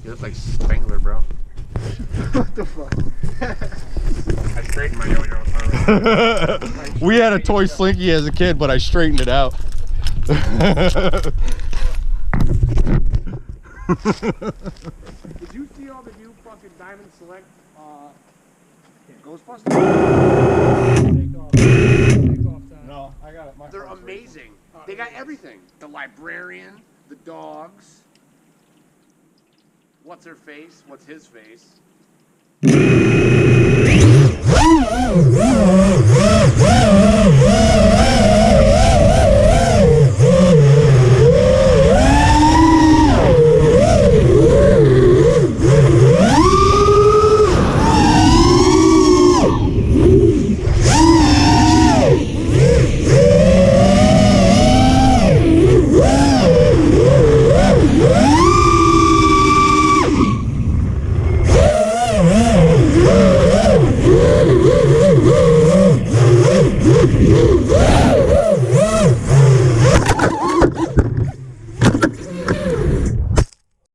You look like Spangler, bro. What the fuck? I straightened my yo-yo. We had a toy slinky as a kid, but I straightened it out. Did you see all the new fucking Diamond Select Ghostbusters? No, I got it. They're amazing. They got everything. The librarian, the dogs. What's her face? What's his face? Woo!